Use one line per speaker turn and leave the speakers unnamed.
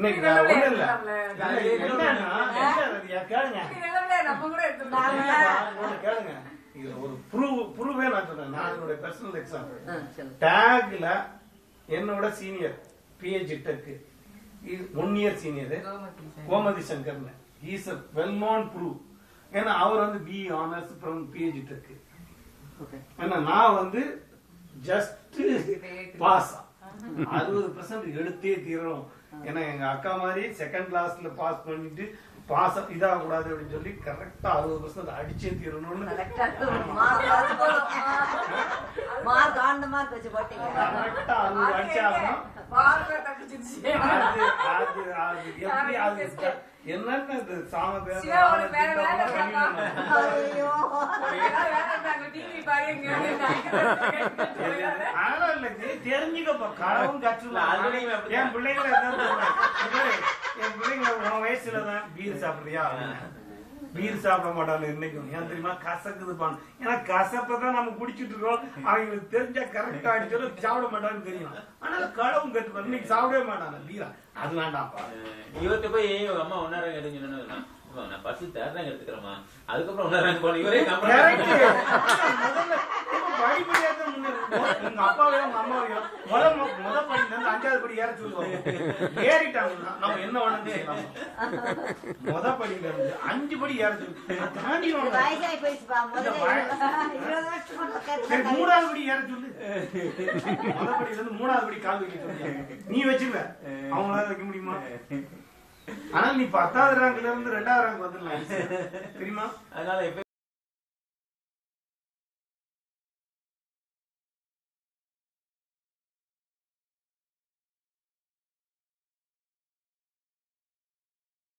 இன்னைக்கு ஒண்ணு இல்ல கேளுங்க. இது ஒரு ப்ரூவே நான் சொல்றேன். நான் என்னோட பர்சனல் எக்ஸாம்பிள். டேக்ல என்னோட senior PhD tech 1 year senior Gomathi Shankar. Is a well known proof. ஏன்னா அவர் வந்து BE honours from PhD tech. ஏன்னா நான் வந்து ஜஸ்ட் பாஸ் 60% எடுத்தே தீரும். ஏன்னா எங்க அக்கா மாதிரி செகண்ட் கிளாஸ்ல பாஸ் பண்ணிட்டு பாஸ் இதாக கூடாது அப்படின்னு சொல்லி கரெக்டா 60% அடிச்சே தீரணும்னு என்னன்னு சாம பேர் தெரிஞ்சுக்கப்ப களவும் கற்றுலாம். என் பிள்ளைங்களை என் பிள்ளைங்களை உன் வயசுலதான் பீர் சாப்பிடுறியா? பீர் சாப்பிட மாட்டாங்க இன்னைக்கும். ஏன் தெரியுமா? கசக்குது பான். ஏன்னா கசப்பதான் நம்ம குடிச்சிட்டு இருக்கோம். அவங்களுக்கு தெரிஞ்சா கரெக்டா அடிச்சாலும் சாப்பிட மாட்டான்னு தெரியும். ஆனால களவும் கற்றுப்பாங்க. இன்னைக்கு சாப்பிடவே மாட்டாங்க பீரா. அது வேண்டாம்ப்பா.
இவர்கிட்ட போய் அம்மா ஒன்னாரம் எடுத்துன்னு நான் பசி தேர்தான் எடுத்துக்கிறேமா, அதுக்கப்புறம் ஒன்னாரம் போன இவரே
எங்க அப்பாவையும் உங்க அம்மாவையும் முத படியில இருந்து 5வது படி ஏற சொல்லுவாங்க. ஏறிட்டாங்கன்னா நம்ம என்ன வேணும் செய்யலாம். முத படியில இருந்து 5 படி ஏற சொல்லி தாண்டி 3வது படி ஏற சொல்லு. முத படியில இருந்து 3வது படி கால் வைக்க சொல்லி நீ வச்சுக்க. அவங்களால வைக்க முடியுமா? ஆனா நீ 10வது ரேங்க்ல இருந்து 2வது ரேங்க் வந்துடலாம் தெரியுமா?
அதனால